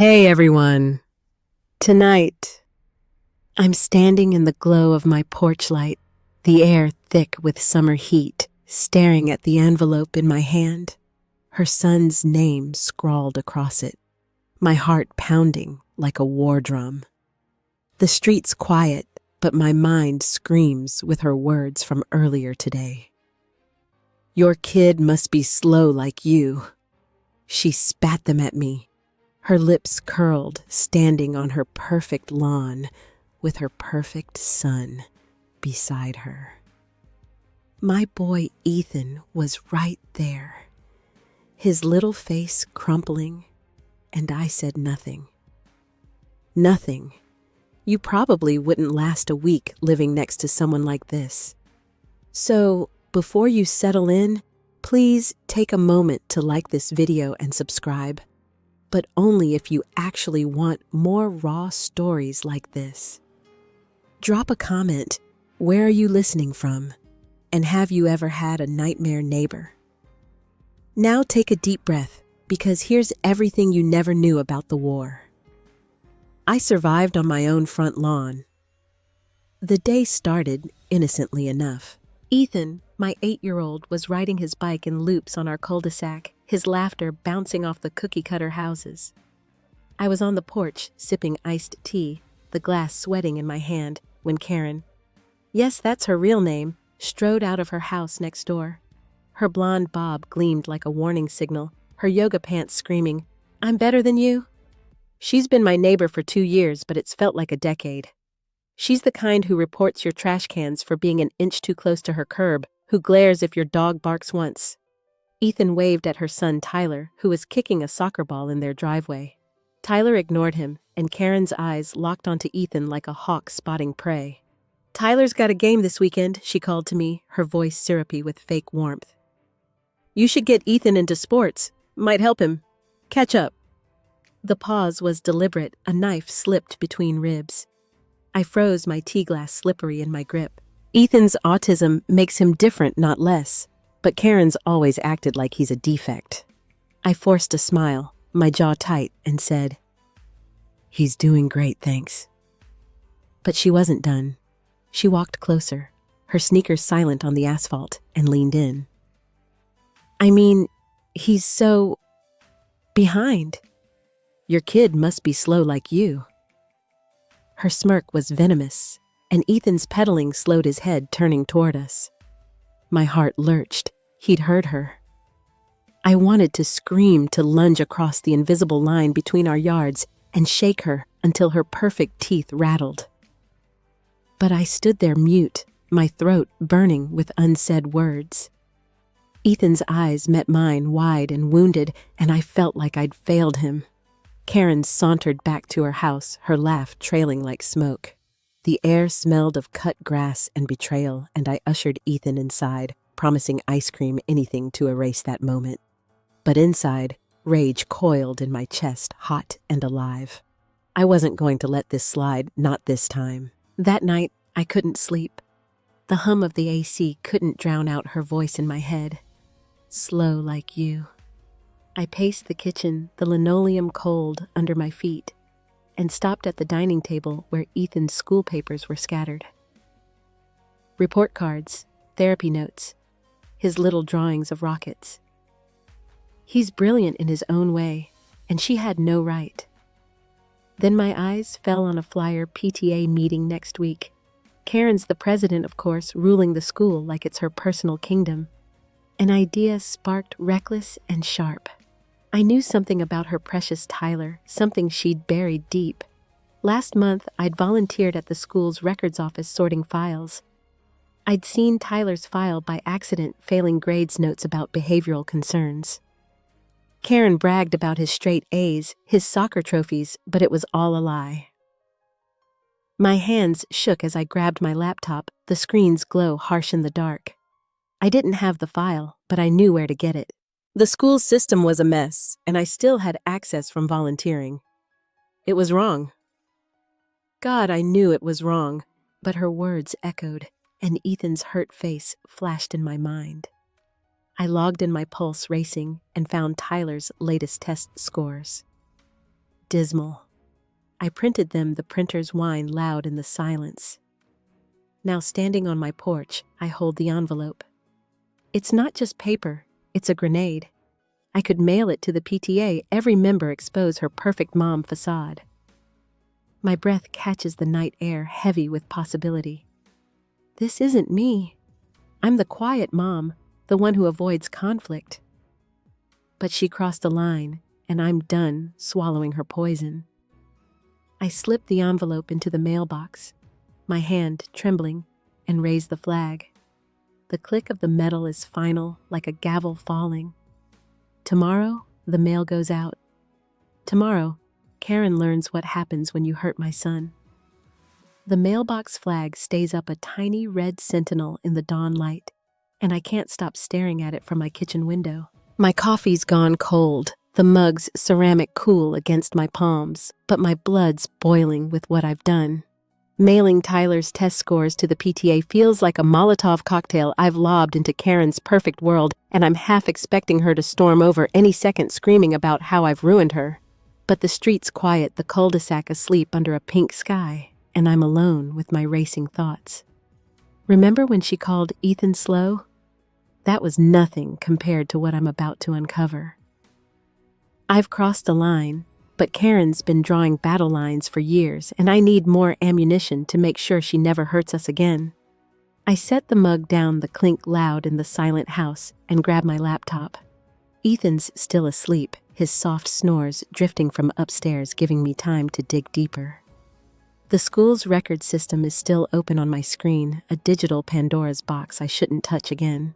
Hey everyone. Tonight, I'm standing in the glow of my porch light, the air thick with summer heat, staring at the envelope in my hand, her son's name scrawled across it, my heart pounding like a war drum. The street's quiet, but my mind screams with her words from earlier today. Your kid must be slow like you. She spat them at me, her lips curled, standing on her perfect lawn with her perfect son beside her. My boy Ethan was right there, his little face crumpling, and I said nothing. Nothing. You probably wouldn't last a week living next to someone like this. So, before you settle in, please take a moment to like this video and subscribe, but only if you actually want more raw stories like this. Drop a comment. Where are you listening from? And have you ever had a nightmare neighbor? Now take a deep breath, because here's everything you never knew about the war. I survived on my own front lawn. The day started innocently enough. Ethan, my 8-year-old, was riding his bike in loops on our cul-de-sac, his laughter bouncing off the cookie-cutter houses. I was on the porch, sipping iced tea, the glass sweating in my hand, when Karen, yes, that's her real name, strode out of her house next door. Her blonde bob gleamed like a warning signal, her yoga pants screaming, "I'm better than you." She's been my neighbor for 2 years, but it's felt like a decade. She's the kind who reports your trash cans for being an inch too close to her curb, who glares if your dog barks once. Ethan waved at her son Tyler, who was kicking a soccer ball in their driveway. Tyler ignored him, and Karen's eyes locked onto Ethan like a hawk spotting prey. "Tyler's got a game this weekend," she called to me, her voice syrupy with fake warmth. "You should get Ethan into sports. Might help him. Catch up." The pause was deliberate, a knife slipped between ribs. I froze, my tea glass slippery in my grip. Ethan's autism makes him different, not less, but Karen's always acted like he's a defect. I forced a smile, my jaw tight, and said, "He's doing great, thanks." But she wasn't done. She walked closer, her sneakers silent on the asphalt, and leaned in. "I mean, he's so behind. Your kid must be slow like you." Her smirk was venomous, and Ethan's pedaling slowed his head, turning toward us. My heart lurched. He'd heard her. I wanted to scream, to lunge across the invisible line between our yards and shake her until her perfect teeth rattled. But I stood there mute, my throat burning with unsaid words. Ethan's eyes met mine, wide and wounded, and I felt like I'd failed him. Karen sauntered back to her house, her laugh trailing like smoke. The air smelled of cut grass and betrayal, and I ushered Ethan inside, promising ice cream, anything to erase that moment. But inside, rage coiled in my chest, hot and alive. I wasn't going to let this slide, not this time. That night, I couldn't sleep. The hum of the AC couldn't drown out her voice in my head. "Slow like you." I paced the kitchen, the linoleum cold under my feet, and stopped at the dining table where Ethan's school papers were scattered. Report cards, therapy notes, his little drawings of rockets. He's brilliant in his own way, and she had no right. Then my eyes fell on a flyer PTA meeting next week. Karen's the president, of course, ruling the school like it's her personal kingdom. An idea sparked reckless and sharp. I knew something about her precious Tyler, something she'd buried deep. Last month, I'd volunteered at the school's records office sorting files. I'd seen Tyler's file by accident failing grades notes about behavioral concerns. Karen bragged about his straight A's, his soccer trophies, but it was all a lie. My hands shook as I grabbed my laptop, the screen's glow harsh in the dark. I didn't have the file, but I knew where to get it. The school system was a mess, and I still had access from volunteering. It was wrong. God, I knew it was wrong, but her words echoed, and Ethan's hurt face flashed in my mind. I logged in my pulse racing and found Tyler's latest test scores. dismal. I printed them, the printer's whine loud in the silence. Now standing on my porch, I hold the envelope. It's not just paper, it's a grenade. I could mail it to the PTA, every member expose her perfect mom facade. My breath catches the night air, heavy with possibility. This isn't me. I'm the quiet mom, the one who avoids conflict. But she crossed a line, and I'm done swallowing her poison. I slip the envelope into the mailbox, my hand trembling, and raise the flag. The click of the metal is final, like a gavel falling. Tomorrow, the mail goes out. Tomorrow, Karen learns what happens when you hurt my son. The mailbox flag stays up, a tiny red sentinel in the dawn light, and I can't stop staring at it from my kitchen window. My coffee's gone cold, the mug's ceramic cool against my palms, but my blood's boiling with what I've done. Mailing Tyler's test scores to the PTA feels like a Molotov cocktail I've lobbed into Karen's perfect world, and I'm half expecting her to storm over any second screaming about how I've ruined her. But the street's quiet, the cul-de-sac asleep under a pink sky, and I'm alone with my racing thoughts. Remember when she called Ethan slow? That was nothing compared to what I'm about to uncover. I've crossed a line, but Karen's been drawing battle lines for years, and I need more ammunition to make sure she never hurts us again. I set the mug down, the clink loud in the silent house, and grab my laptop. Ethan's still asleep, his soft snores drifting from upstairs, giving me time to dig deeper. The school's record system is still open on my screen, a digital Pandora's box I shouldn't touch again.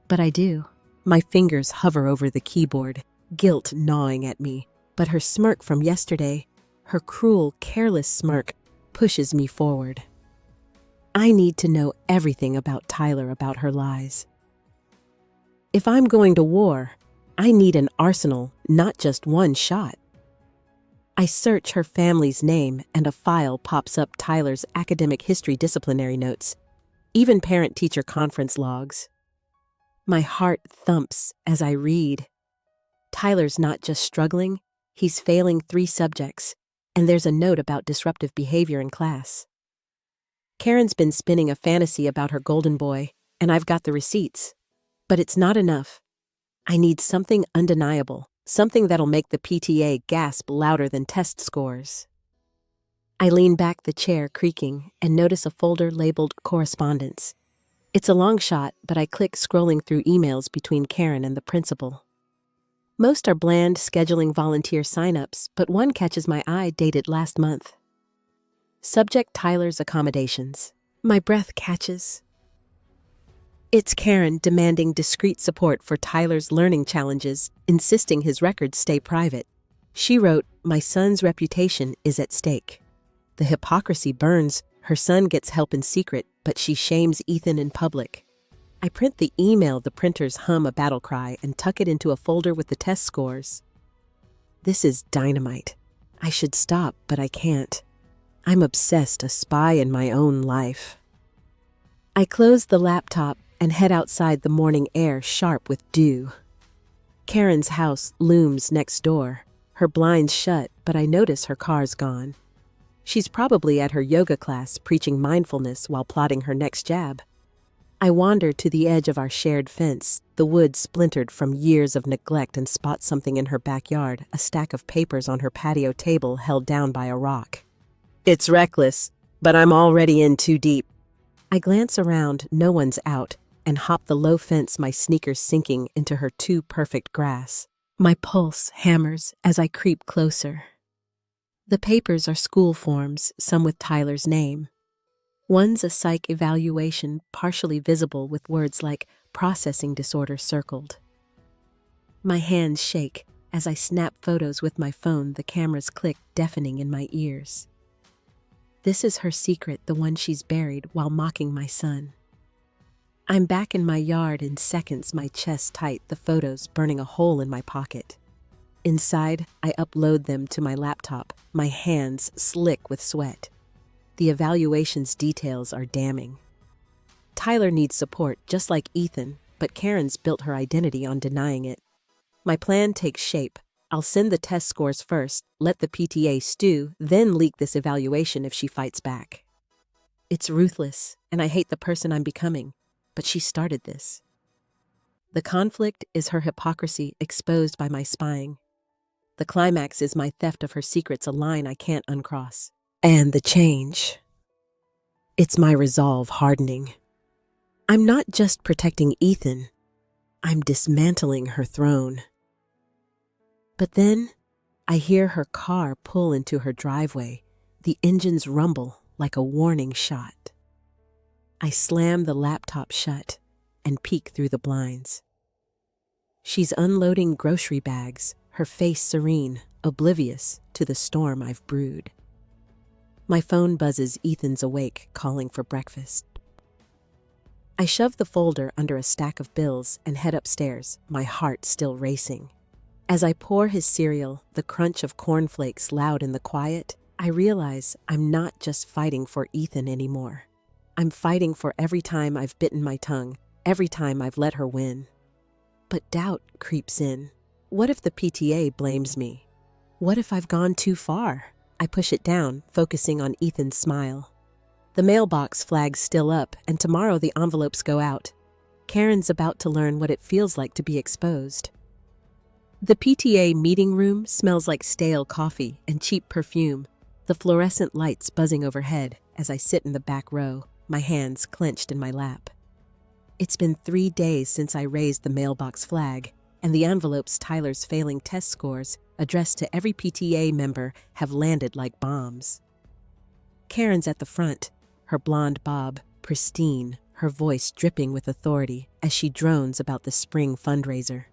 But I do. My fingers hover over the keyboard, guilt gnawing at me. But her smirk from yesterday, her cruel, careless smirk, pushes me forward. I need to know everything about Tyler, about her lies. If I'm going to war, I need an arsenal, not just one shot. I search her family's name, and a file pops up: Tyler's academic history, disciplinary notes, even parent-teacher conference logs. My heart thumps as I read. Tyler's not just struggling, he's failing 3 subjects, and there's a note about disruptive behavior in class. Karen's been spinning a fantasy about her golden boy, and I've got the receipts. But it's not enough. I need something undeniable, something that'll make the PTA gasp louder than test scores. I lean back, the chair creaking, and notice a folder labeled correspondence. It's a long shot, but I click, scrolling through emails between Karen and the principal. Most are bland scheduling volunteer signups, but one catches my eye, dated last month. Subject: Tyler's accommodations. My breath catches. It's Karen demanding discreet support for Tyler's learning challenges, insisting his records stay private. She wrote, "My son's reputation is at stake." The hypocrisy burns. Her son gets help in secret, but she shames Ethan in public. I print the email, the printers hum a battle cry, and tuck it into a folder with the test scores. This is dynamite. I should stop, but I can't. I'm obsessed, a spy in my own life. I close the laptop and head outside, the morning air sharp with dew. Karen's house looms next door, her blinds shut, but I notice her car's gone. She's probably at her yoga class, preaching mindfulness while plotting her next jab. I wander to the edge of our shared fence, the wood splintered from years of neglect, and spot something in her backyard, a stack of papers on her patio table held down by a rock. It's reckless, but I'm already in too deep. I glance around, no one's out, and hop the low fence, my sneakers sinking into her too perfect grass. My pulse hammers as I creep closer. The papers are school forms, some with Tyler's name. One's a psych evaluation, partially visible with words like processing disorder circled. My hands shake as I snap photos with my phone, the camera's click deafening in my ears. This is her secret, the one she's buried while mocking my son. I'm back in my yard in seconds, my chest tight, the photos burning a hole in my pocket. Inside, I upload them to my laptop, my hands slick with sweat. The evaluation's details are damning. Tyler needs support, just like Ethan, but Karen's built her identity on denying it. My plan takes shape. I'll send the test scores first, let the PTA stew, then leak this evaluation if she fights back. It's ruthless, and I hate the person I'm becoming, but she started this. The conflict is her hypocrisy exposed by my spying. The climax is my theft of her secrets, a line I can't uncross. And the change. It's my resolve hardening. I'm not just protecting Ethan, I'm dismantling her throne. But then, I hear her car pull into her driveway, the engines rumble like a warning shot. I slam the laptop shut and peek through the blinds. She's unloading grocery bags, her face serene, oblivious to the storm I've brewed. My phone buzzes. Ethan's awake, calling for breakfast. I shove the folder under a stack of bills and head upstairs, my heart still racing. As I pour his cereal, the crunch of cornflakes loud in the quiet, I realize I'm not just fighting for Ethan anymore. I'm fighting for every time I've bitten my tongue, every time I've let her win. But doubt creeps in. What if the PTA blames me? What if I've gone too far? I push it down, focusing on Ethan's smile. The mailbox flag's still up, and tomorrow the envelopes go out. Karen's about to learn what it feels like to be exposed. The PTA meeting room smells like stale coffee and cheap perfume, the fluorescent lights buzzing overhead as I sit in the back row, my hands clenched in my lap. It's been 3 days since I raised the mailbox flag, and the envelopes Tyler's failing test scores addressed to every PTA member have landed like bombs. Karen's at the front, her blonde bob pristine, her voice dripping with authority as she drones about the spring fundraiser.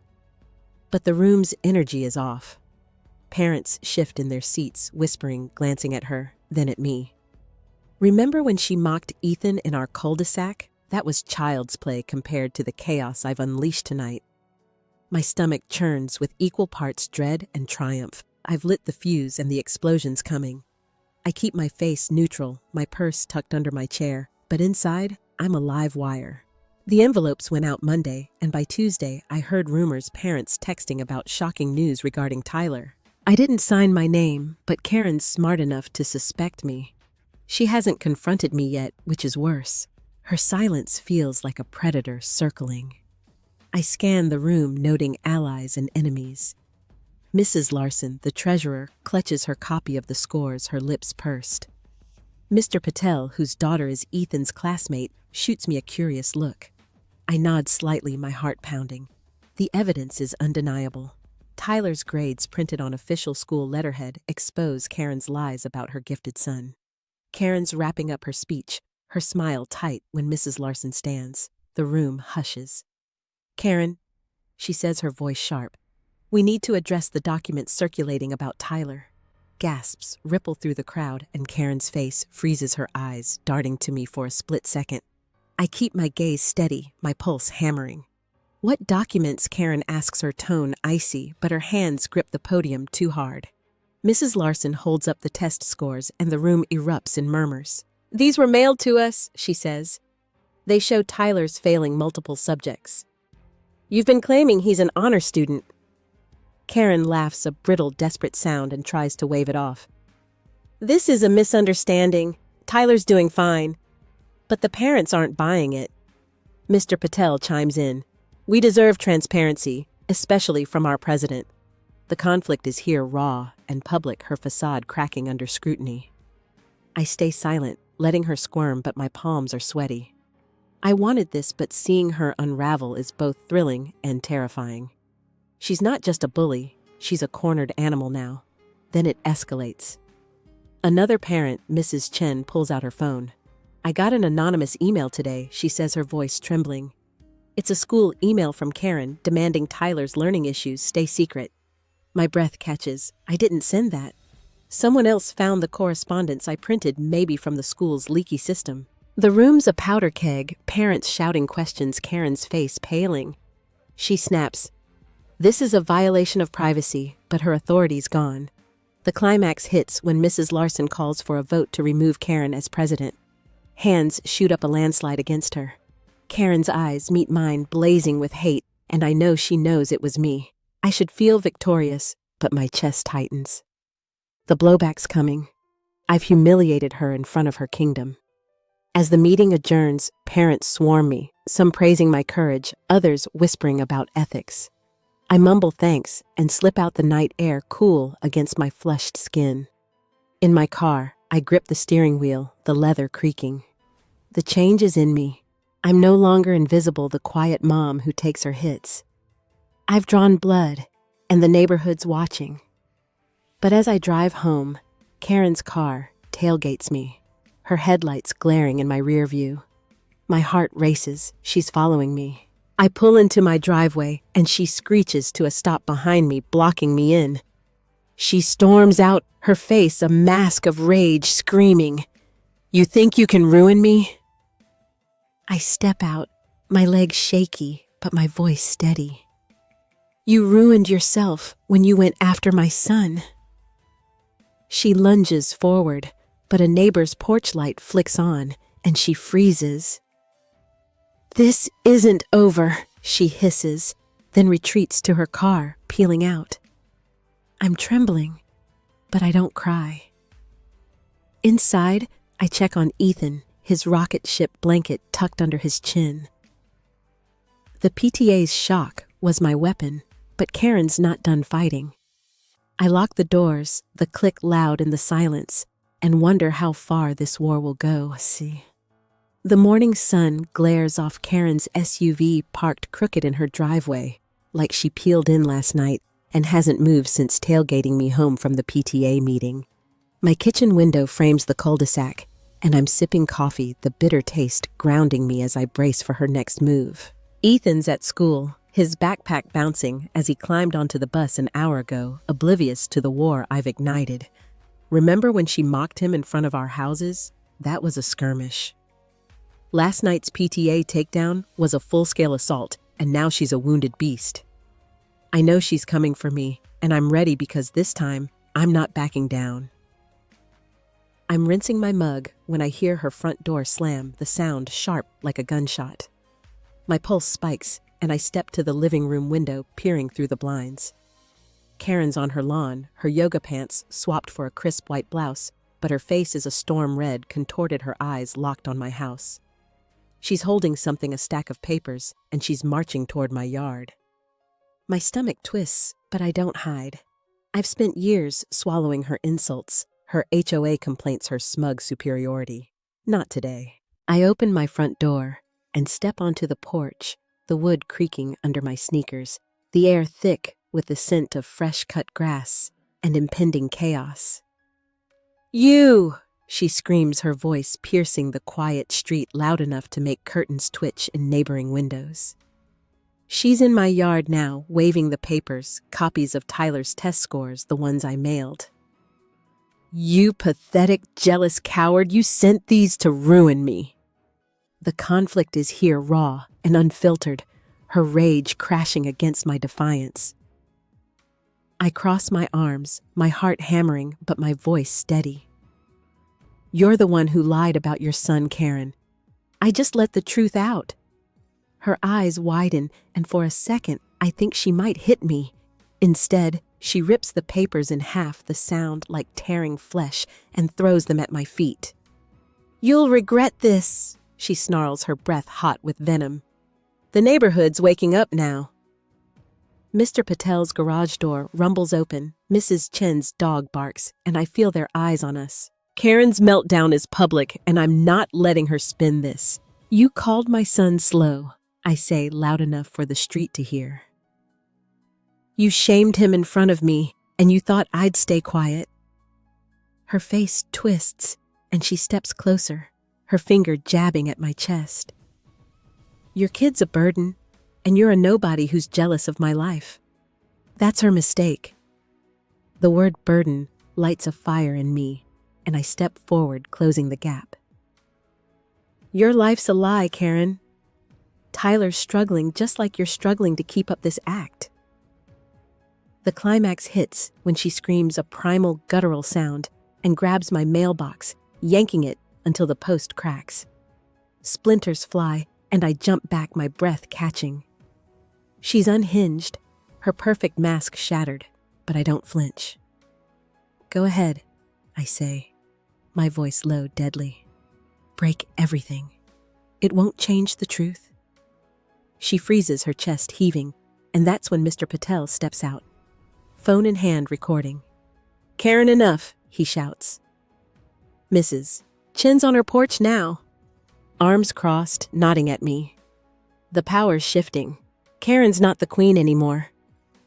But the room's energy is off. Parents shift in their seats, whispering, glancing at her, then at me. Remember when she mocked Ethan in our cul-de-sac? That was child's play compared to the chaos I've unleashed tonight. My stomach churns with equal parts dread and triumph. I've lit the fuse and the explosion's coming. I keep my face neutral, my purse tucked under my chair, but inside, I'm a live wire. The envelopes went out Monday, and by Tuesday, I heard rumors, parents texting about shocking news regarding Tyler. I didn't sign my name, but Karen's smart enough to suspect me. She hasn't confronted me yet, which is worse. Her silence feels like a predator circling. I scan the room, noting allies and enemies. Mrs. Larson, the treasurer, clutches her copy of the scores, her lips pursed. Mr. Patel, whose daughter is Ethan's classmate, shoots me a curious look. I nod slightly, my heart pounding. The evidence is undeniable. Tyler's grades printed on official school letterhead expose Karen's lies about her gifted son. Karen's wrapping up her speech, her smile tight when Mrs. Larson stands. The room hushes. Karen, she says, her voice sharp, we need to address the documents circulating about Tyler. Gasps ripple through the crowd, and Karen's face freezes, her eyes darting to me for a split second. I keep my gaze steady, my pulse hammering. What documents? Karen asks, her tone icy, but her hands grip the podium too hard. Mrs. Larson holds up the test scores, and the room erupts in murmurs. These were mailed to us, she says. They show Tyler's failing multiple subjects. You've been claiming he's an honor student. Karen laughs, a brittle, desperate sound, and tries to wave it off. This is a misunderstanding. Tyler's doing fine. But the parents aren't buying it. Mr. Patel chimes in. We deserve transparency, especially from our president. The conflict is here raw and public, her facade cracking under scrutiny. I stay silent, letting her squirm, but my palms are sweaty. I wanted this, but seeing her unravel is both thrilling and terrifying. She's not just a bully, she's a cornered animal now. Then it escalates. Another parent, Mrs. Chen, pulls out her phone. I got an anonymous email today, she says, her voice trembling. It's a school email from Karen demanding Tyler's learning issues stay secret. My breath catches. I didn't send that. Someone else found the correspondence I printed, maybe from the school's leaky system. The room's a powder keg, parents shouting questions, Karen's face paling. She snaps. This is a violation of privacy, but her authority's gone. The climax hits when Mrs. Larson calls for a vote to remove Karen as president. Hands shoot up a landslide against her. Karen's eyes meet mine, blazing with hate, and I know she knows it was me. I should feel victorious, but my chest tightens. The blowback's coming. I've humiliated her in front of her kingdom. As the meeting adjourns, parents swarm me, some praising my courage, others whispering about ethics. I mumble thanks and slip out the night air cool against my flushed skin. In my car, I grip the steering wheel, the leather creaking. The change is in me. I'm no longer invisible, the quiet mom who takes her hits. I've drawn blood, and the neighborhood's watching. But as I drive home, Karen's car tailgates me, her headlights glaring in my rear view. My heart races. She's following me. I pull into my driveway, and she screeches to a stop behind me, blocking me in. She storms out, her face a mask of rage, screaming, "You think you can ruin me?" I step out, my legs shaky, but my voice steady. "You ruined yourself when you went after my son." She lunges forward, but a neighbor's porch light flicks on, and she freezes. "This isn't over," she hisses, then retreats to her car, peeling out. I'm trembling, but I don't cry. Inside, I check on Ethan, his rocket ship blanket tucked under his chin. The PTA's shock was my weapon, but Karen's not done fighting. I lock the doors, the click loud in the silence, and wonder how far this war will go. The morning sun glares off Karen's SUV parked crooked in her driveway, like she peeled in last night and hasn't moved since tailgating me home from the PTA meeting. My kitchen window frames the cul-de-sac, and I'm sipping coffee, the bitter taste grounding me as I brace for her next move. Ethan's at school, his backpack bouncing as he climbed onto the bus an hour ago, oblivious to the war I've ignited. Remember when she mocked him in front of our houses? That was a skirmish. Last night's PTA takedown was a full-scale assault, and now she's a wounded beast. I know she's coming for me, and I'm ready because this time, I'm not backing down. I'm rinsing my mug when I hear her front door slam, the sound sharp like a gunshot. My pulse spikes, and I step to the living room window, peering through the blinds. Karen's on her lawn, her yoga pants swapped for a crisp white blouse, but her face is a storm red, contorted, her eyes locked on my house. She's holding something, a stack of papers, and she's marching toward my yard. My stomach twists, but I don't hide. I've spent years swallowing her insults, her HOA complaints, her smug superiority. Not today. I open my front door and step onto the porch, the wood creaking under my sneakers, the air thick with the scent of fresh-cut grass and impending chaos. "You!" she screams, her voice piercing the quiet street loud enough to make curtains twitch in neighboring windows. She's in my yard now, waving the papers, copies of Tyler's test scores, the ones I mailed. "You pathetic, jealous coward, you sent these to ruin me." The conflict is here, raw and unfiltered, her rage crashing against my defiance. I cross my arms, my heart hammering, but my voice steady. "You're the one who lied about your son, Karen. I just let the truth out." Her eyes widen, and for a second, I think she might hit me. Instead, she rips the papers in half, the sound like tearing flesh, and throws them at my feet. "You'll regret this," she snarls, her breath hot with venom. "The neighborhood's waking up now." Mr. Patel's garage door rumbles open, Mrs. Chen's dog barks, and I feel their eyes on us. Karen's meltdown is public, and I'm not letting her spin this. "You called my son slow," I say loud enough for the street to hear. "You shamed him in front of me, and you thought I'd stay quiet." Her face twists, and she steps closer, her finger jabbing at my chest. "Your kid's a burden, and you're a nobody who's jealous of my life." That's her mistake. The word burden lights a fire in me, and I step forward, closing the gap. "Your life's a lie, Karen. Tyler's struggling just like you're struggling to keep up this act." The climax hits when she screams a primal, guttural sound and grabs my mailbox, yanking it until the post cracks. Splinters fly, and I jump back, my breath catching. She's unhinged, her perfect mask shattered. but I don't flinch. Go ahead, I say, my voice low, deadly. Break everything. It won't change the truth. She freezes, her chest heaving, and that's when Mr. Patel steps out, phone in hand, recording. Karen, enough, he shouts. Mrs. Chin's on her porch now, arms crossed, nodding at me. The power's shifting. Karen's not the queen anymore.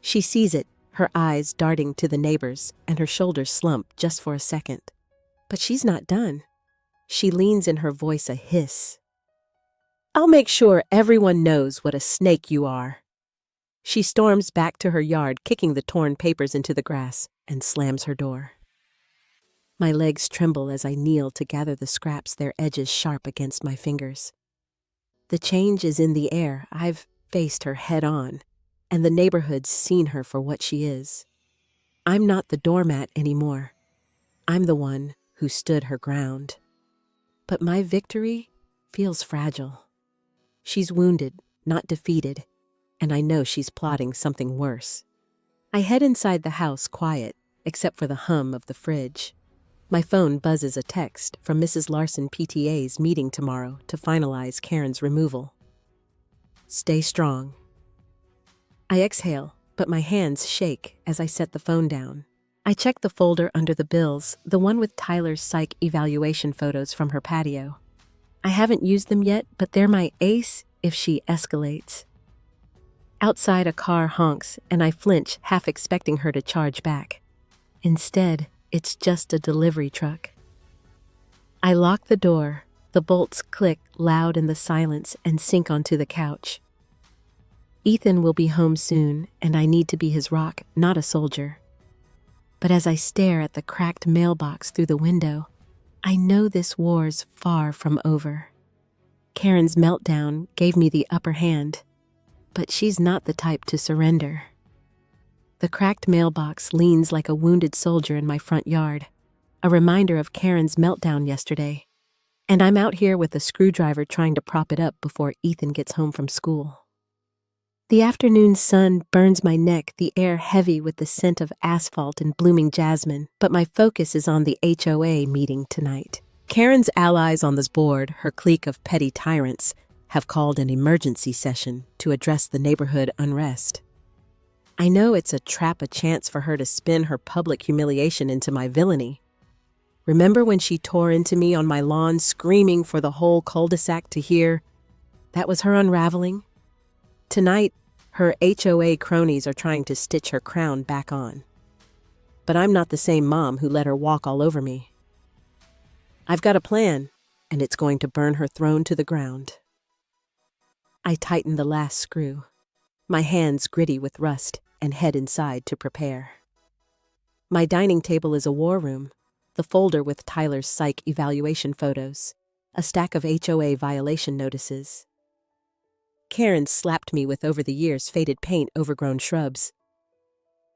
She sees it, her eyes darting to the neighbors, and her shoulders slump just for a second. But she's not done. She leans in, her voice a hiss. I'll make sure everyone knows what a snake you are. She storms back to her yard, kicking the torn papers into the grass, and slams her door. My legs tremble as I kneel to gather the scraps, their edges sharp against my fingers. The change is in the air. I've faced her head on, and the neighborhood's seen her for what she is. I'm not the doormat anymore. I'm the one who stood her ground. But my victory feels fragile. She's wounded, not defeated, and I know she's plotting something worse. I head inside the house, quiet, except for the hum of the fridge. My phone buzzes a text from Mrs. Larson PTA's meeting tomorrow to finalize Karen's removal. Stay strong. I exhale, but my hands shake as I set the phone down. I check the folder under the bills, the one with Tyler's psych evaluation photos from her patio. I haven't used them yet, but they're my ace if she escalates. Outside, a car honks, and I flinch, half expecting her to charge back. Instead, it's just a delivery truck. I lock the door. The bolts click loud in the silence and sink onto the couch. Ethan will be home soon, and I need to be his rock, not a soldier. But as I stare at the cracked mailbox through the window, I know this war's far from over. Karen's meltdown gave me the upper hand, but she's not the type to surrender. The cracked mailbox leans like a wounded soldier in my front yard, a reminder of Karen's meltdown yesterday. And I'm out here with a screwdriver trying to prop it up before Ethan gets home from school. The afternoon sun burns my neck, the air heavy with the scent of asphalt and blooming jasmine, but my focus is on the HOA meeting tonight. Karen's allies on this board, her clique of petty tyrants, have called an emergency session to address the neighborhood unrest. I know it's a trap, a chance for her to spin her public humiliation into my villainy. Remember when she tore into me on my lawn, screaming for the whole cul-de-sac to hear? That was her unraveling. Tonight, her HOA cronies are trying to stitch her crown back on. But I'm not the same mom who let her walk all over me. I've got a plan, and it's going to burn her throne to the ground. I tighten the last screw, my hands gritty with rust, and head inside to prepare. My dining table is a war room, the folder with Tyler's psych evaluation photos, a stack of HOA violation notices. Karen slapped me with, over the years, faded paint, overgrown shrubs.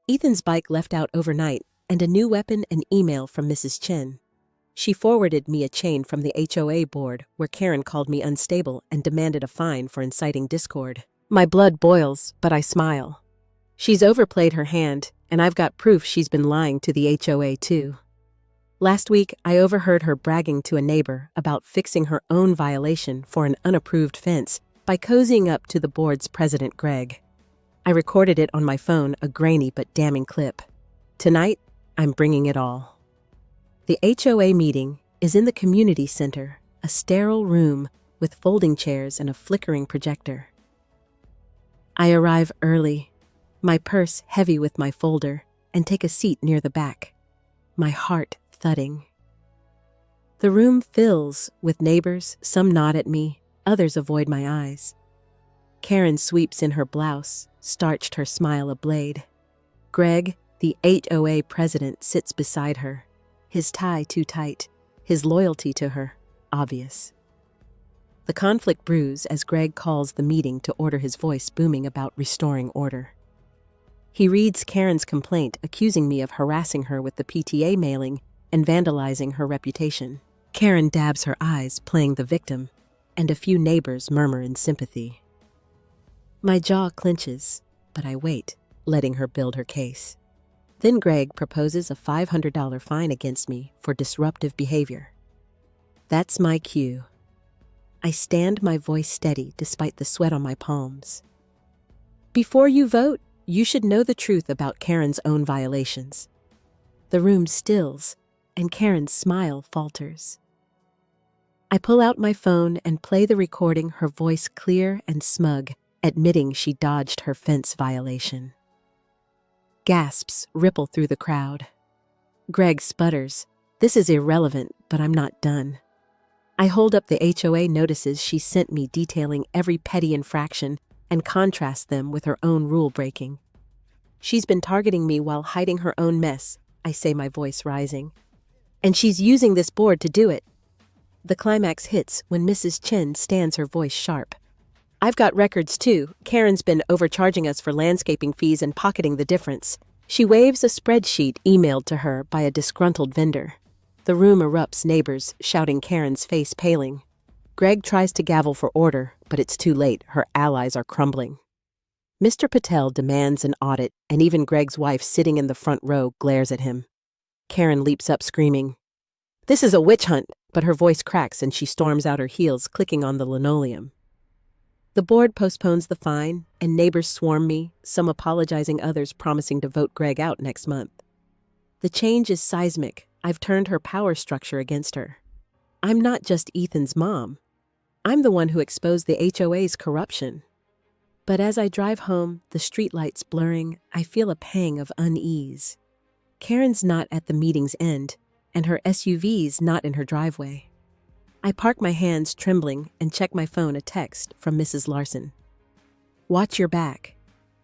Ethan's bike left out overnight, and a new weapon, an email from Mrs. Chen. She forwarded me a chain from the HOA board where Karen called me unstable and demanded a fine for inciting discord. My blood boils, but I smile. She's overplayed her hand, and I've got proof she's been lying to the HOA too. Last week, I overheard her bragging to a neighbor about fixing her own violation for an unapproved fence by cozying up to the board's president, Greg. I recorded it on my phone, a grainy but damning clip. Tonight, I'm bringing it all. The HOA meeting is in the community center, a sterile room with folding chairs and a flickering projector. I arrive early, my purse heavy with my folder, and take a seat near the back, my heart thudding. The room fills with neighbors, some nod at me, others avoid my eyes. Karen sweeps in her blouse, starched, her smile a blade. Greg, the HOA president, sits beside her, his tie too tight, his loyalty to her obvious. The conflict brews as Greg calls the meeting to order, his voice booming about restoring order. He reads Karen's complaint, accusing me of harassing her with the PTA mailing and vandalizing her reputation. Karen dabs her eyes, playing the victim, and a few neighbors murmur in sympathy. My jaw clenches, but I wait, letting her build her case. Then Greg proposes a $500 fine against me for disruptive behavior. That's my cue. I stand my voice steady despite the sweat on my palms. Before you vote, you should know the truth about Karen's own violations. The room stills, and Karen's smile falters. I pull out my phone and play the recording, her voice clear and smug, admitting she dodged her fence violation. Gasps ripple through the crowd. Greg sputters. This is irrelevant, but I'm not done. I hold up the HOA notices she sent me detailing every petty infraction and contrast them with her own rule-breaking. She's been targeting me while hiding her own mess, I say, my voice rising. And she's using this board to do it. The climax hits when Mrs. Chen stands, her voice sharp. I've got records too. Karen's been overcharging us for landscaping fees and pocketing the difference. She waves a spreadsheet emailed to her by a disgruntled vendor. The room erupts, neighbors shouting, Karen's face paling. Greg tries to gavel for order, but it's too late. Her allies are crumbling. Mr. Patel demands an audit, and even Greg's wife, sitting in the front row, glares at him. Karen leaps up screaming, "This is a witch hunt," but her voice cracks and she storms out, her heels clicking on the linoleum. The board postpones the fine, and neighbors swarm me, some apologizing, others promising to vote Greg out next month. The change is seismic. I've turned her power structure against her. I'm not just Ethan's mom. I'm the one who exposed the HOA's corruption. But as I drive home, the streetlights blurring, I feel a pang of unease. Karen's not at the meeting's end, and her SUV's not in her driveway. I park my hands trembling and check my phone, a text from Mrs. Larson. "Watch your back.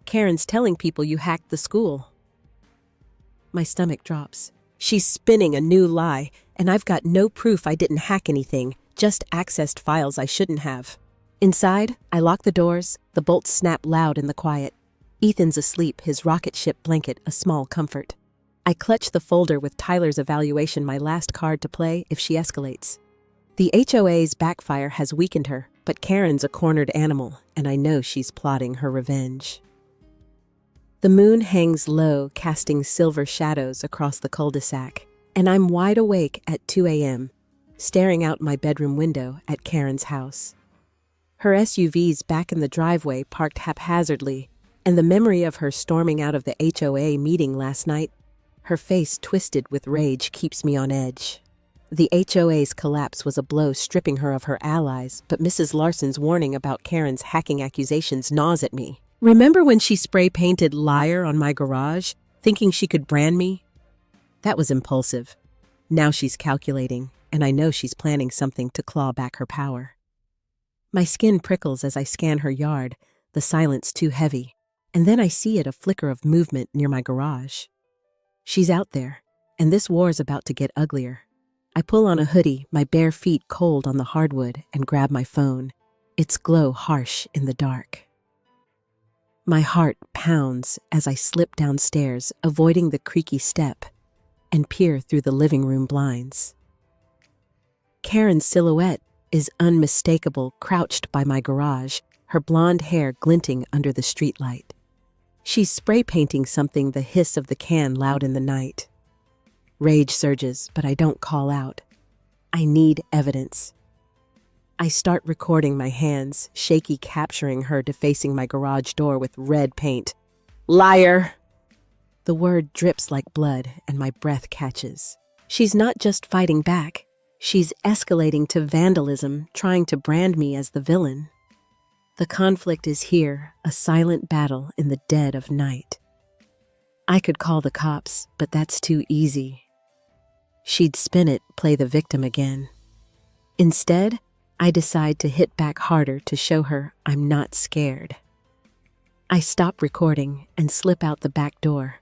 Karen's telling people you hacked the school." My stomach drops. She's spinning a new lie, and I've got no proof I didn't hack anything, just accessed files I shouldn't have. Inside, I lock the doors, the bolts snap loud in the quiet. Ethan's asleep, his rocket ship blanket a small comfort. I clutch the folder with Tyler's evaluation, my last card to play if she escalates. The HOA's backfire has weakened her, but Karen's a cornered animal, and I know she's plotting her revenge. The moon hangs low, casting silver shadows across the cul-de-sac, and I'm wide awake at 2 a.m., staring out my bedroom window at Karen's house. Her SUV's back in the driveway, parked haphazardly, and the memory of her storming out of the HOA meeting last night, her face twisted with rage, keeps me on edge. The HOA's collapse was a blow, stripping her of her allies, but Mrs. Larson's warning about Karen's hacking accusations gnaws at me. Remember when she spray-painted "liar" on my garage, thinking she could brand me? That was impulsive. Now she's calculating, and I know she's planning something to claw back her power. My skin prickles as I scan her yard, the silence too heavy, and then I see a flicker of movement near my garage. She's out there, and this war's about to get uglier. I pull on a hoodie, my bare feet cold on the hardwood, and grab my phone, its glow harsh in the dark. My heart pounds as I slip downstairs, avoiding the creaky step, and peer through the living room blinds. Karen's silhouette is unmistakable, crouched by my garage, her blonde hair glinting under the streetlight. She's spray painting something, the hiss of the can loud in the night. Rage surges, but I don't call out. I need evidence. I start recording, my hands shaky, capturing her defacing my garage door with red paint. "Liar!" The word drips like blood, and my breath catches. She's not just fighting back. She's escalating to vandalism, trying to brand me as the villain. The conflict is here, a silent battle in the dead of night. I could call the cops, but that's too easy. She'd spin it, play the victim again. Instead, I decide to hit back harder to show her I'm not scared. I stop recording and slip out the back door,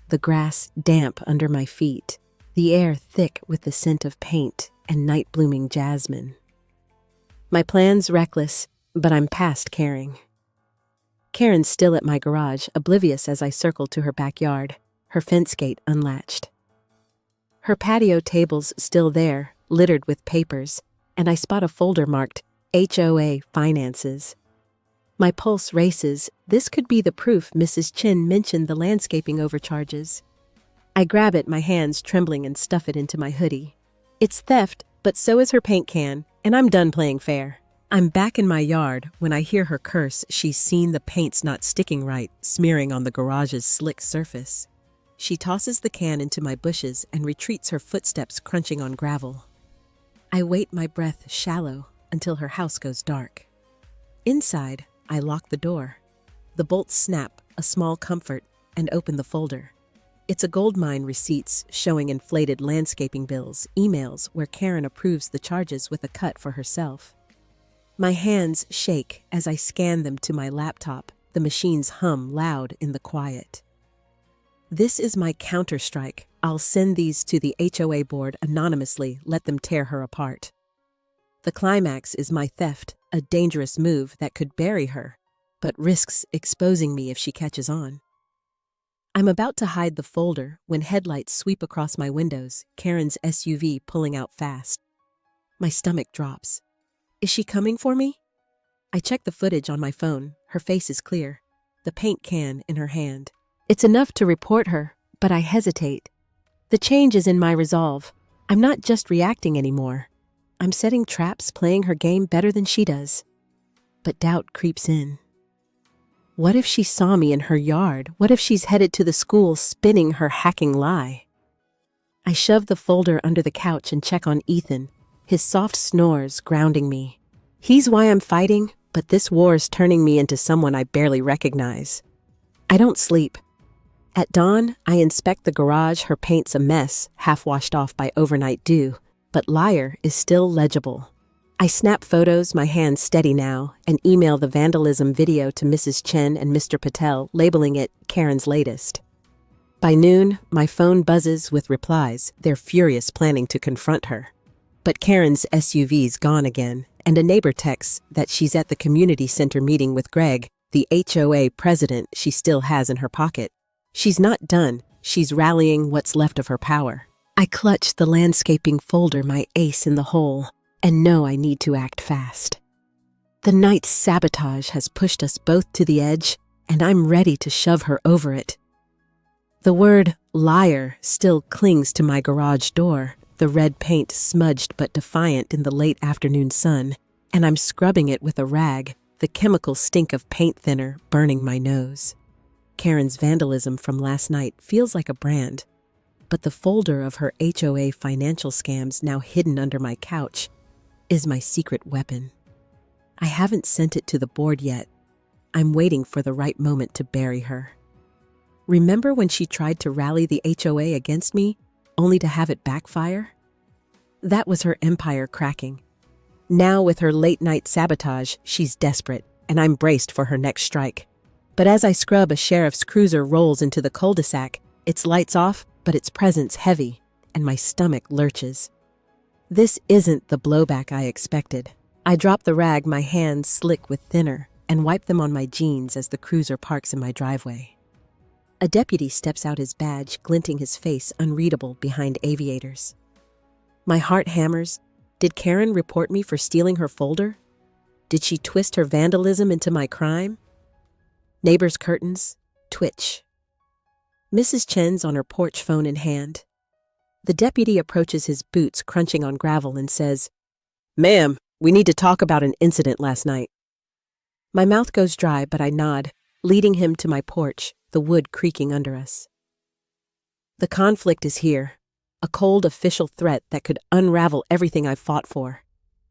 the grass damp under my feet, the air thick with the scent of paint and night-blooming jasmine. My plan's reckless, but I'm past caring. Karen's still at my garage, oblivious as I circle to her backyard, her fence gate unlatched. Her patio table's still there, littered with papers, and I spot a folder marked HOA Finances. My pulse races. This could be the proof Mrs. Chin mentioned the landscaping overcharges. I grab it, my hands trembling, and stuff it into my hoodie. It's theft, but so is her paint can, and I'm done playing fair. I'm back in my yard when I hear her curse. She's seen the paint's not sticking right, smearing on the garage's slick surface. She tosses the can into my bushes and retreats, her footsteps crunching on gravel. I wait, my breath shallow, until her house goes dark. Inside, I lock the door. The bolts snap, a small comfort, and open the folder. It's a goldmine: receipts showing inflated landscaping bills, emails where Karen approves the charges with a cut for herself. My hands shake as I scan them to my laptop, the machines hum loud in the quiet. This is my counterstrike. I'll send these to the HOA board anonymously, let them tear her apart. The climax is my theft, a dangerous move that could bury her, but risks exposing me if she catches on. I'm about to hide the folder when headlights sweep across my windows, Karen's SUV pulling out fast. My stomach drops. Is she coming for me? I check the footage on my phone. Her face is clear, the paint can in her hand. It's enough to report her, but I hesitate. The change is in my resolve. I'm not just reacting anymore. I'm setting traps, playing her game better than she does. But doubt creeps in. What if she saw me in her yard? What if she's headed to the school spinning her hacking lie? I shove the folder under the couch and check on Ethan, his soft snores grounding me. He's why I'm fighting, but this war's turning me into someone I barely recognize. I don't sleep. At dawn, I inspect the garage. Her paint's a mess, half washed off by overnight dew, but Liar is still legible. I snap photos, my hands steady now, and email the vandalism video to Mrs. Chen and Mr. Patel, labeling it Karen's latest. By noon, my phone buzzes with replies. They're furious, planning to confront her. But Karen's SUV's gone again, and a neighbor texts that she's at the community center meeting with Greg, the HOA president she still has in her pocket. She's not done. She's rallying what's left of her power. I clutch the landscaping folder, my ace in the hole, and know I need to act fast. The night's sabotage has pushed us both to the edge, and I'm ready to shove her over it. The word liar still clings to my garage door, the red paint smudged but defiant in the late afternoon sun, and I'm scrubbing it with a rag, the chemical stink of paint thinner burning my nose. Karen's vandalism from last night feels like a brand, but the folder of her HOA financial scams now hidden under my couch is my secret weapon. I haven't sent it to the board yet. I'm waiting for the right moment to bury her. Remember when she tried to rally the HOA against me, only to have it backfire? That was her empire cracking. Now with her late-night sabotage, she's desperate, and I'm braced for her next strike. But as I scrub, a sheriff's cruiser rolls into the cul-de-sac, its lights off, but its presence heavy, and my stomach lurches. This isn't the blowback I expected. I drop the rag, my hands slick with thinner, and wipe them on my jeans as the cruiser parks in my driveway. A deputy steps out, his badge glinting, his face unreadable behind aviators. My heart hammers. Did Karen report me for stealing her folder? Did she twist her vandalism into my crime? Neighbor's curtains twitch. Mrs. Chen's on her porch, phone in hand. The deputy approaches, his boots crunching on gravel, and says, "Ma'am, we need to talk about an incident last night." My mouth goes dry, but I nod, leading him to my porch, the wood creaking under us. The conflict is here, a cold official threat that could unravel everything I've fought for.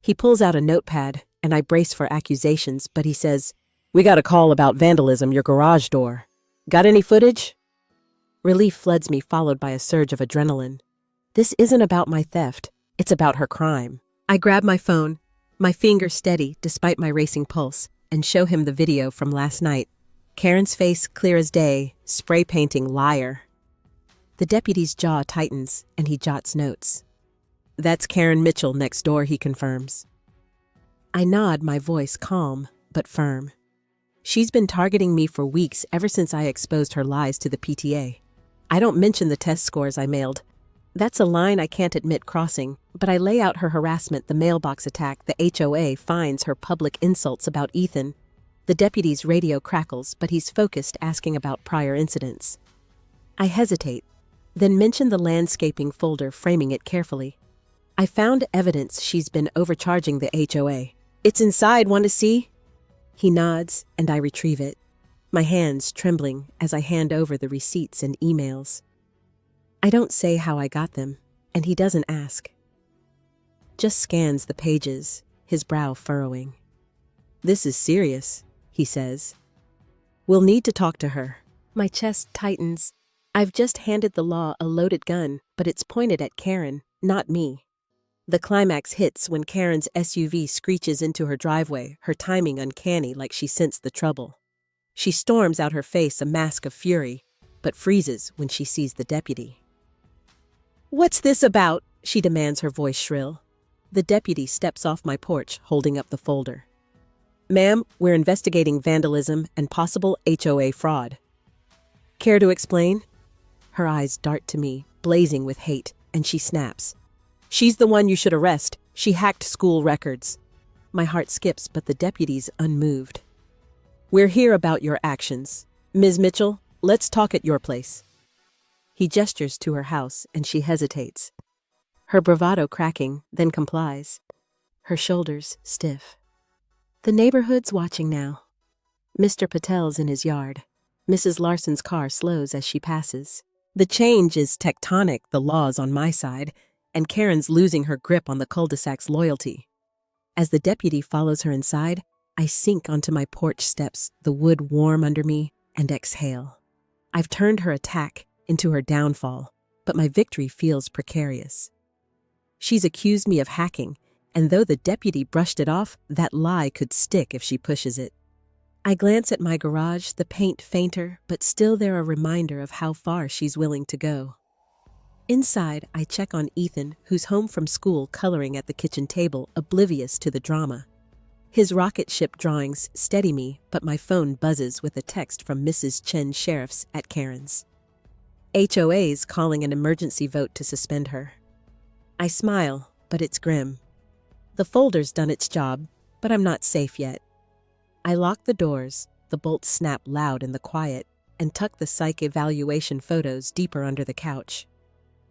He pulls out a notepad, and I brace for accusations, but he says, "We got a call about vandalism, your garage door. Got any footage?" Relief floods me, followed by a surge of adrenaline. This isn't about my theft, it's about her crime. I grab my phone, my fingers steady despite my racing pulse, and show him the video from last night. Karen's face clear as day, spray painting liar. The deputy's jaw tightens, and he jots notes. "That's Karen Mitchell next door," he confirms. I nod, my voice calm but firm. She's been targeting me for weeks, ever since I exposed her lies to the PTA. I don't mention the test scores I mailed. That's a line I can't admit crossing, but I lay out her harassment, the mailbox attack, the HOA fines, her public insults about Ethan. The deputy's radio crackles, but he's focused, asking about prior incidents. I hesitate. then mention the landscaping folder, framing it carefully. I found evidence she's been overcharging the HOA. It's inside, want to see? He nods, and I retrieve it, my hands trembling as I hand over the receipts and emails. I don't say how I got them, and he doesn't ask. Just scans the pages, his brow furrowing. This is serious, he says. We'll need to talk to her. My chest tightens. I've just handed the law a loaded gun, but it's pointed at Karen, not me. The climax hits when Karen's SUV screeches into her driveway, her timing uncanny, like she sensed the trouble. She storms out, her face a mask of fury, but freezes when she sees the deputy. What's this about? She demands, her voice shrill. The deputy steps off my porch, holding up the folder. Ma'am, we're investigating vandalism and possible HOA fraud. Care to explain? Her eyes dart to me, blazing with hate, and she snaps. She's the one you should arrest. She hacked school records. My heart skips, but the deputy's unmoved. We're here about your actions. Ms. Mitchell, let's talk at your place. He gestures to her house, and she hesitates. Her bravado cracking, then complies. Her shoulders stiff. The neighborhood's watching now. Mr. Patel's in his yard. Mrs. Larson's car slows as she passes. The change is tectonic, the law's on my side, and Karen's losing her grip on the cul-de-sac's loyalty. As the deputy follows her inside, I sink onto my porch steps, the wood warm under me, and exhale. I've turned her attack into her downfall, but my victory feels precarious. She's accused me of hacking, and though the deputy brushed it off, that lie could stick if she pushes it. I glance at my garage, the paint fainter, but still there a reminder of how far she's willing to go. Inside, I check on Ethan, who's home from school coloring at the kitchen table, oblivious to the drama. His rocket ship drawings steady me, but my phone buzzes with a text from Mrs. Chen Sheriff's at Karen's. HOA's calling an emergency vote to suspend her. I smile, but it's grim. The folder's done its job, but I'm not safe yet. I lock the doors, the bolts snap loud in the quiet, and tuck the psych evaluation photos deeper under the couch.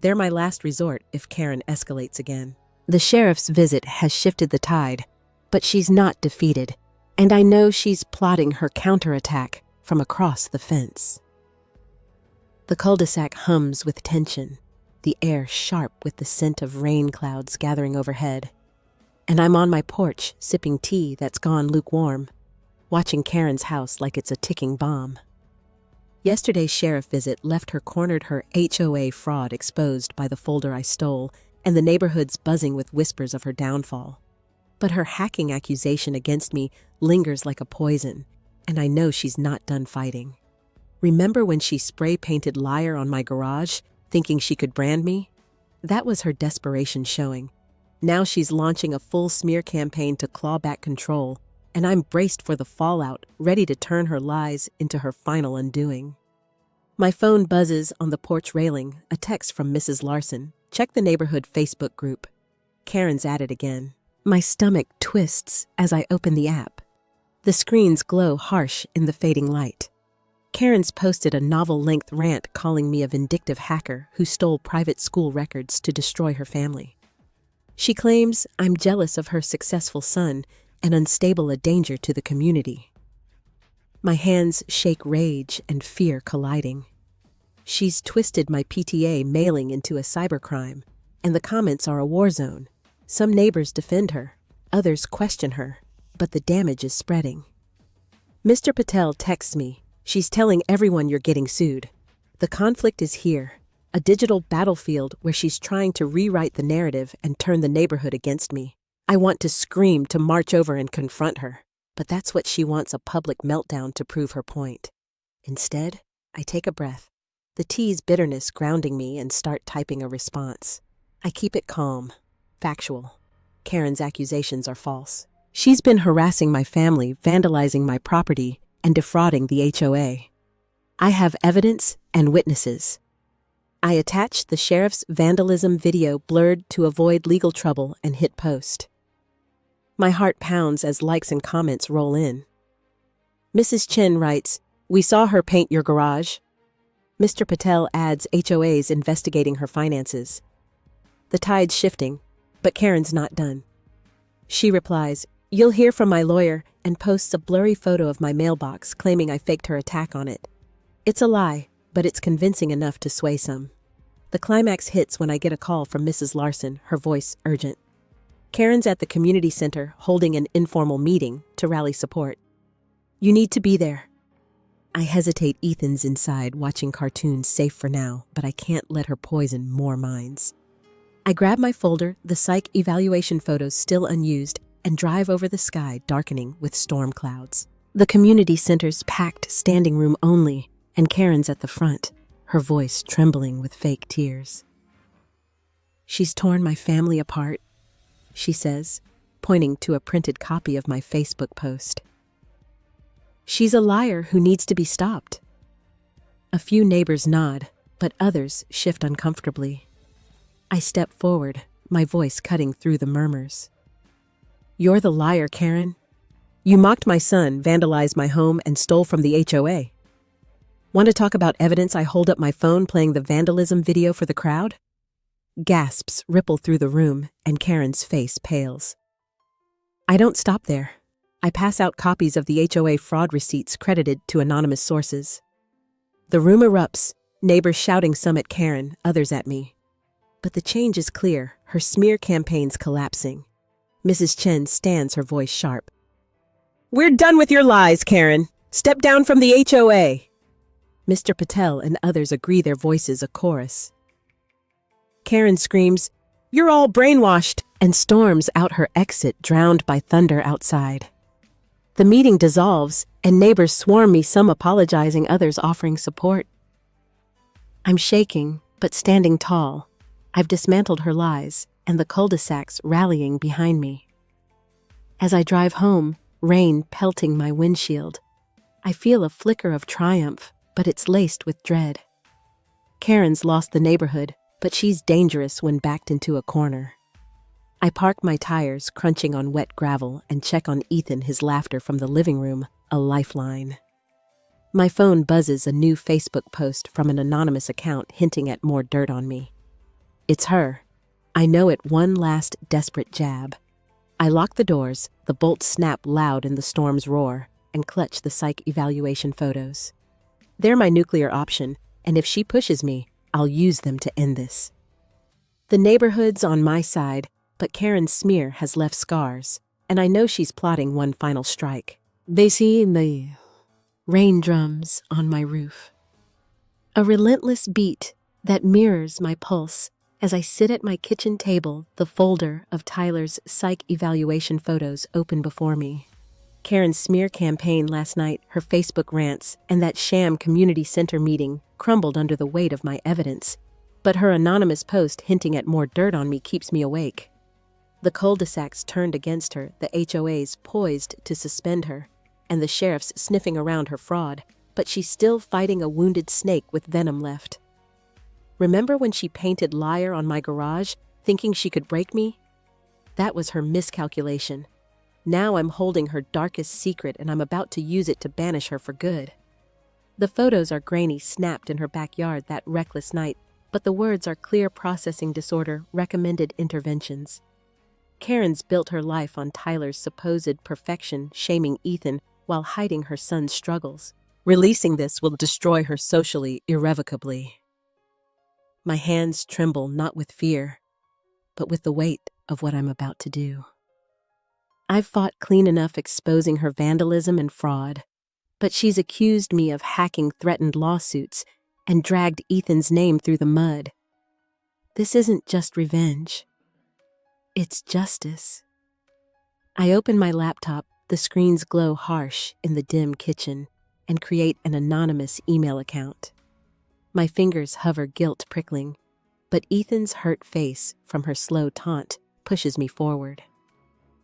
They're my last resort if Karen escalates again. The sheriff's visit has shifted the tide, but she's not defeated, and I know she's plotting her counterattack from across the fence. The cul-de-sac hums with tension, the air sharp with the scent of rain clouds gathering overhead. And I'm on my porch, sipping tea that's gone lukewarm, watching Karen's house like it's a ticking bomb. Yesterday's sheriff visit left her cornered, her HOA fraud exposed by the folder I stole, and the neighborhood's buzzing with whispers of her downfall. But her hacking accusation against me lingers like a poison, and I know she's not done fighting. Remember when she spray-painted liar on my garage, thinking she could brand me? That was her desperation showing. Now she's launching a full smear campaign to claw back control, and I'm braced for the fallout, ready to turn her lies into her final undoing. My phone buzzes on the porch railing, a text from Mrs. Larson. Check the neighborhood Facebook group. Karen's at it again. My stomach twists as I open the app. The screens glow harsh in the fading light. Karen's posted a novel-length rant calling me a vindictive hacker who stole private school records to destroy her family. She claims I'm jealous of her successful son and unstable, a danger to the community. My hands shake, rage and fear colliding. She's twisted my PTA mailing into a cybercrime, and the comments are a war zone. Some neighbors defend her, others question her, but the damage is spreading. Mr. Patel texts me. She's telling everyone you're getting sued. The conflict is here, a digital battlefield where she's trying to rewrite the narrative and turn the neighborhood against me. I want to scream, to march over and confront her, but that's what she wants, a public meltdown to prove her point. Instead, I take a breath, the tea's bitterness grounding me, and start typing a response. I keep it calm, factual. Karen's accusations are false. She's been harassing my family, vandalizing my property, and defrauding the HOA. I have evidence and witnesses. I attach the sheriff's vandalism video blurred to avoid legal trouble and hit post. My heart pounds as likes and comments roll in. Mrs. Chen writes, "We saw her paint your garage." Mr. Patel adds HOA's investigating her finances. The tide's shifting, but Karen's not done. She replies, "You'll hear from my lawyer," and posts a blurry photo of my mailbox claiming I faked her attack on it. It's a lie, but it's convincing enough to sway some. The climax hits when I get a call from Mrs. Larson, her voice urgent. Karen's at the community center holding an informal meeting to rally support. "You need to be there." I hesitate. Ethan's inside watching cartoons, safe for now, but I can't let her poison more minds. I grab my folder, the psych evaluation photos still unused, and drive over the sky darkening with storm clouds. The community center's packed, standing room only, and Karen's at the front, her voice trembling with fake tears. "She's torn my family apart," she says, pointing to a printed copy of my Facebook post. "She's a liar who needs to be stopped." A few neighbors nod, but others shift uncomfortably. I step forward, my voice cutting through the murmurs. "You're the liar, Karen. You mocked my son, vandalized my home, and stole from the HOA. Want to talk about evidence? I hold up my phone playing the vandalism video for the crowd." Gasps ripple through the room, and Karen's face pales. I don't stop there. I pass out copies of the HOA fraud receipts credited to anonymous sources. The room erupts, neighbors shouting, some at Karen, others at me. But the change is clear, her smear campaign's collapsing. Mrs. Chen stands, her voice sharp. "We're done with your lies, Karen. Step down from the HOA." Mr. Patel and others agree, their voices a chorus. Karen screams, "You're all brainwashed," and storms out her exit, drowned by thunder outside. The meeting dissolves, and neighbors swarm me, some apologizing, others offering support. I'm shaking, but standing tall. I've dismantled her lies, and the cul-de-sacs rallying behind me. As I drive home, rain pelting my windshield, I feel a flicker of triumph, but it's laced with dread. Karen's lost the neighborhood, but she's dangerous when backed into a corner. I park my tires, crunching on wet gravel, and check on Ethan, his laughter from the living room, a lifeline. My phone buzzes, a new Facebook post from an anonymous account hinting at more dirt on me. It's her. I know it, one last desperate jab. I lock the doors, the bolts snap loud in the storm's roar, and clutch the psych evaluation photos. They're my nuclear option, and if she pushes me, I'll use them to end this. The neighborhood's on my side, but Karen's smear has left scars, and I know she's plotting one final strike. They see the rain drums on my roof. A relentless beat that mirrors my pulse as I sit at my kitchen table, the folder of Tyler's psych evaluation photos open before me. Karen's smear campaign last night, her Facebook rants, and that sham community center meeting crumbled under the weight of my evidence, but her anonymous post hinting at more dirt on me keeps me awake. The cul-de-sacs turned against her, the HOAs poised to suspend her, and the sheriffs sniffing around her fraud, but she's still fighting a wounded snake with venom left. Remember when she painted liar on my garage, thinking she could break me? That was her miscalculation. Now I'm holding her darkest secret, and I'm about to use it to banish her for good. The photos are grainy, snapped in her backyard that reckless night, but the words are clear: processing disorder, recommended interventions. Karen's built her life on Tyler's supposed perfection, shaming Ethan while hiding her son's struggles. Releasing this will destroy her socially, irrevocably. My hands tremble, not with fear, but with the weight of what I'm about to do. I've fought clean enough exposing her vandalism and fraud, but she's accused me of hacking, threatened lawsuits, and dragged Ethan's name through the mud. This isn't just revenge. It's justice. I open my laptop, the screens glow harsh in the dim kitchen, and create an anonymous email account. My fingers hover, guilt prickling, but Ethan's hurt face from her slow taunt pushes me forward.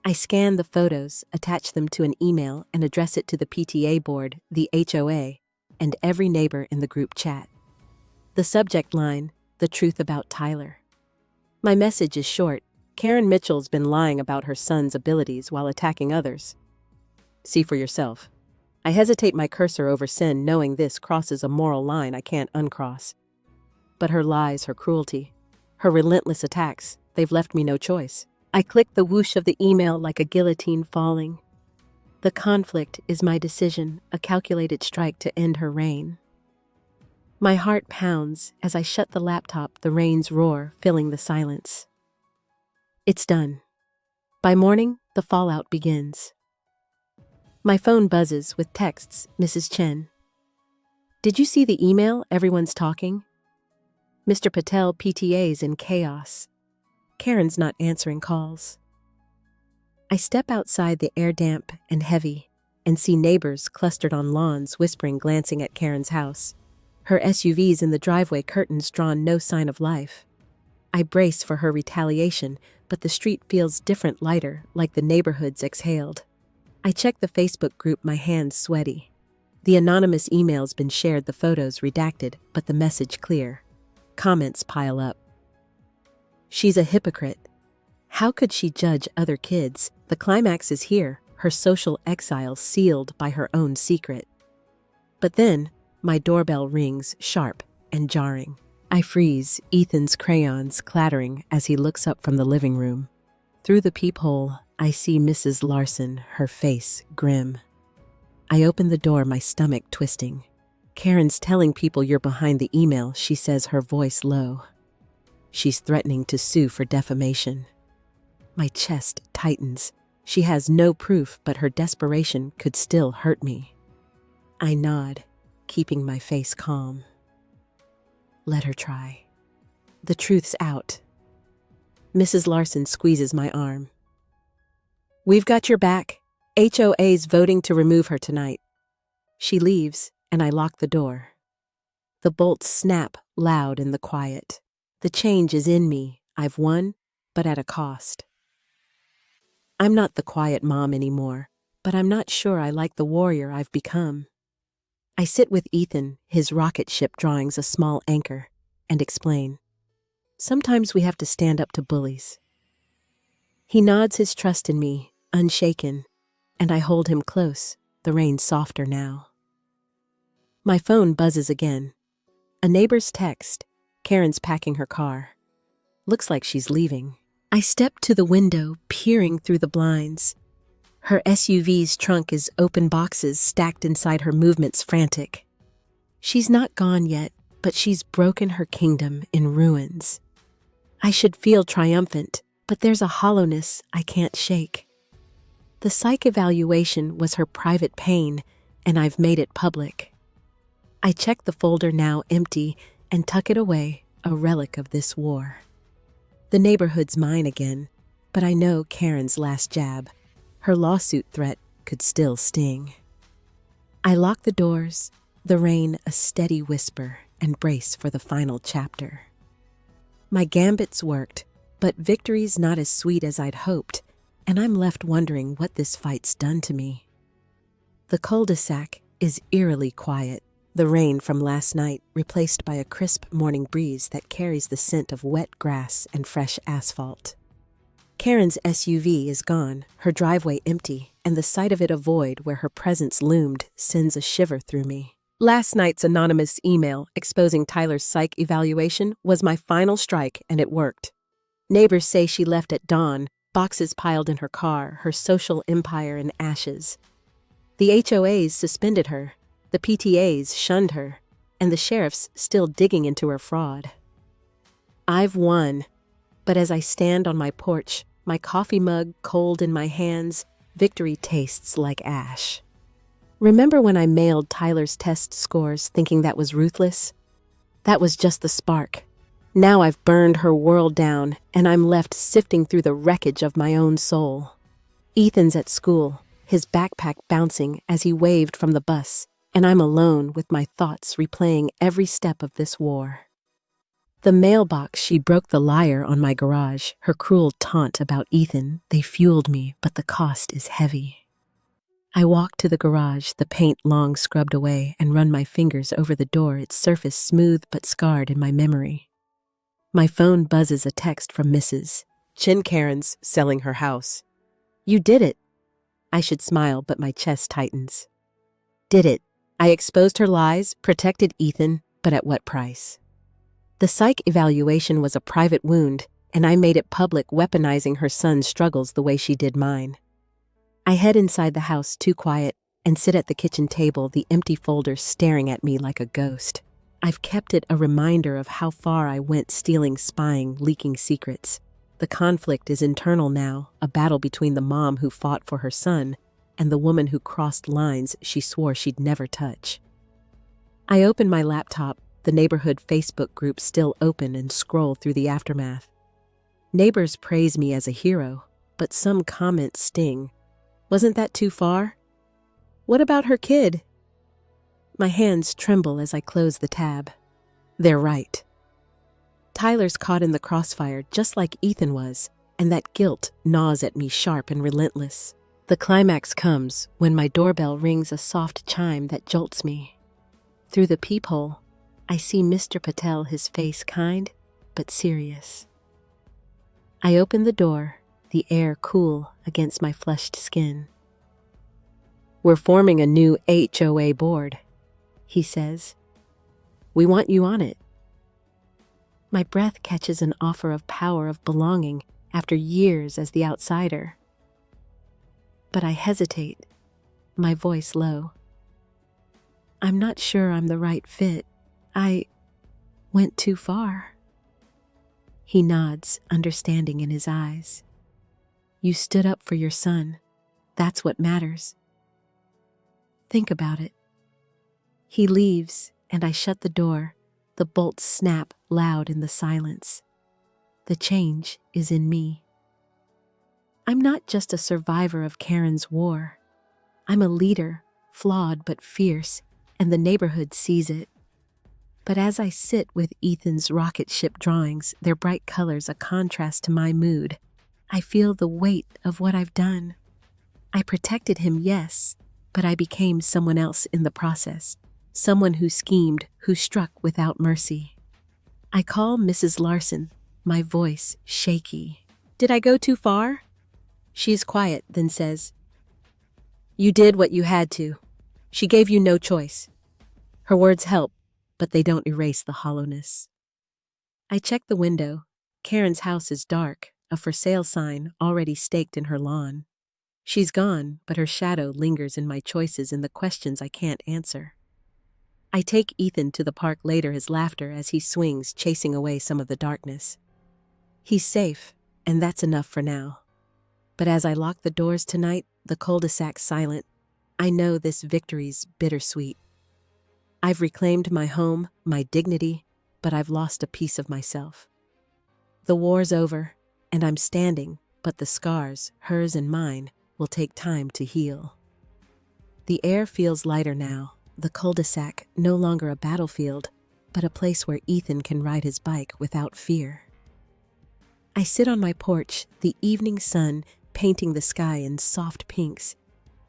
I scan the photos, attach them to an email, and address it to the PTA board, the HOA, and every neighbor in the group chat. The subject line: the truth about Tyler. My message is short. Karen Mitchell's been lying about her son's abilities while attacking others. See for yourself. I hesitate my cursor over sin, knowing this crosses a moral line I can't uncross. But her lies, her cruelty, her relentless attacks, they've left me no choice. I click the whoosh of the email like a guillotine falling. The conflict is my decision, a calculated strike to end her reign. My heart pounds as I shut the laptop, the rains roar, filling the silence. It's done. By morning, the fallout begins. My phone buzzes with texts, Mrs. Chen. Did you see the email? Everyone's talking. Mr. Patel PTA's in chaos. Karen's not answering calls. I step outside, the air damp and heavy, and see neighbors clustered on lawns whispering, glancing at Karen's house. Her SUV's in the driveway, curtains drawn, no sign of life. I brace for her retaliation, but the street feels different, lighter, like the neighborhood's exhaled. I check the Facebook group, my hands sweaty. The anonymous email's been shared, the photos redacted, but the message clear. Comments pile up. She's a hypocrite. How could she judge other kids? The climax is here, her social exile sealed by her own secret. But then, my doorbell rings, sharp and jarring. I freeze, Ethan's crayons clattering as he looks up from the living room. Through the peephole, I see Mrs. Larson, her face grim. I open the door, my stomach twisting. Karen's telling people you're behind the email, she says, her voice low. She's threatening to sue for defamation. My chest tightens. She has no proof, but her desperation could still hurt me. I nod, keeping my face calm. Let her try. The truth's out. Mrs. Larson squeezes my arm. We've got your back. HOA's voting to remove her tonight. She leaves, and I lock the door. The bolts snap loud in the quiet. The change is in me. I've won, but at a cost. I'm not the quiet mom anymore, but I'm not sure I like the warrior I've become. I sit with Ethan, his rocket ship drawings a small anchor, and explain. Sometimes we have to stand up to bullies. He nods his trust in me, unshaken, and I hold him close, the rain softer now. My phone buzzes again. A neighbor's text. Karen's packing her car. Looks like she's leaving. I step to the window, peering through the blinds. Her SUV's trunk is open, boxes stacked inside her, movements frantic. She's not gone yet, but she's broken her kingdom in ruins. I should feel triumphant, but there's a hollowness I can't shake. The psych evaluation was her private pain, and I've made it public. I check the folder, now empty, and tuck it away, a relic of this war. The neighborhood's mine again, but I know Karen's last jab. Her lawsuit threat could still sting. I lock the doors, the rain a steady whisper, and brace for the final chapter. My gambit's worked, but victory's not as sweet as I'd hoped, and I'm left wondering what this fight's done to me. The cul-de-sac is eerily quiet, the rain from last night replaced by a crisp morning breeze that carries the scent of wet grass and fresh asphalt. Karen's SUV is gone, her driveway empty, and the sight of it, a void where her presence loomed, sends a shiver through me. Last night's anonymous email exposing Tyler's psych evaluation was my final strike, and it worked. Neighbors say she left at dawn, boxes piled in her car, her social empire in ashes. The HOAs suspended her, the PTAs shunned her, and the sheriff's still digging into her fraud. I've won, but as I stand on my porch, my coffee mug cold in my hands, victory tastes like ash. Remember when I mailed Tyler's test scores thinking that was ruthless? That was just the spark. Now I've burned her world down, and I'm left sifting through the wreckage of my own soul. Ethan's at school, his backpack bouncing as he waved from the bus, and I'm alone with my thoughts replaying every step of this war. The mailbox, she broke the liar on my garage, her cruel taunt about Ethan, they fueled me, but the cost is heavy. I walk to the garage, the paint long scrubbed away, and run my fingers over the door, its surface smooth but scarred in my memory. My phone buzzes, a text from Mrs. Chen. Karen's selling her house. You did it. I should smile, but my chest tightens. did it. I exposed her lies, protected Ethan, but at what price? The psych evaluation was a private wound, and I made it public, weaponizing her son's struggles the way she did mine. I head inside the house, too quiet, and sit at the kitchen table, the empty folder staring at me like a ghost. I've kept it a reminder of how far I went, stealing, spying, leaking secrets. The conflict is internal now, a battle between the mom who fought for her son and the woman who crossed lines she swore she'd never touch. I open my laptop, the neighborhood Facebook group still open, and scroll through the aftermath. Neighbors praise me as a hero, but some comments sting. Wasn't that too far? What about her kid? My hands tremble as I close the tab. They're right. Tyler's caught in the crossfire just like Ethan was, and that guilt gnaws at me sharp and relentless. The climax comes when my doorbell rings, a soft chime that jolts me. Through the peephole, I see Mr. Patel, his face kind but serious. I open the door, the air cool against my flushed skin. "We're forming a new HOA board," he says. "We want you on it." My breath catches an offer of power, of belonging, after years as the outsider. But I hesitate, my voice low. "I'm not sure I'm the right fit. I went too far." He nods, understanding in his eyes. "You stood up for your son. That's what matters. Think about it." He leaves, and I shut the door. The bolts snap loud in the silence. The change is in me. I'm not just a survivor of Karen's war. I'm a leader, flawed but fierce, and the neighborhood sees it. But as I sit with Ethan's rocket ship drawings, their bright colors a contrast to my mood, I feel the weight of what I've done. I protected him, yes, but I became someone else in the process. Someone who schemed, who struck without mercy. I call Mrs. Larson, my voice shaky. "Did I go too far?" She's quiet, then says, "You did what you had to. She gave you no choice." Her words help, but they don't erase the hollowness. I check the window. Karen's house is dark, a for sale sign already staked in her lawn. She's gone, but her shadow lingers in my choices and the questions I can't answer. I take Ethan to the park later, his laughter as he swings, chasing away some of the darkness. He's safe, and that's enough for now. But as I lock the doors tonight, the cul-de-sac silent, I know this victory's bittersweet. I've reclaimed my home, my dignity, but I've lost a piece of myself. The war's over, and I'm standing, but the scars, hers and mine, will take time to heal. The air feels lighter now, the cul-de-sac no longer a battlefield, but a place where Ethan can ride his bike without fear. I sit on my porch, the evening sun painting the sky in soft pinks,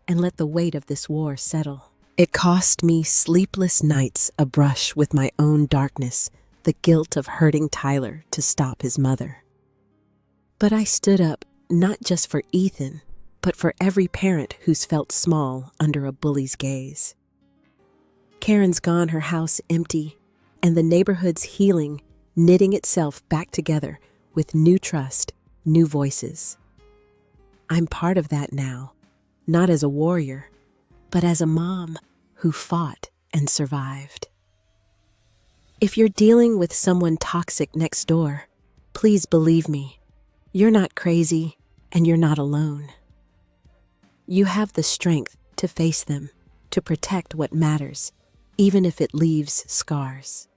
and let the weight of this war settle. It cost me sleepless nights, a brush with my own darkness, the guilt of hurting Tyler to stop his mother. But I stood up, not just for Ethan, but for every parent who's felt small under a bully's gaze. Karen's gone, her house empty, and the neighborhood's healing, knitting itself back together with new trust, new voices. I'm part of that now, not as a warrior, but as a mom who fought and survived. If you're dealing with someone toxic next door, please believe me, you're not crazy and you're not alone. You have the strength to face them, to protect what matters, even if it leaves scars.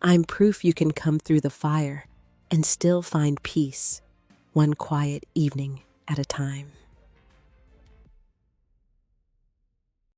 I'm proof you can come through the fire and still find peace, one quiet evening at a time.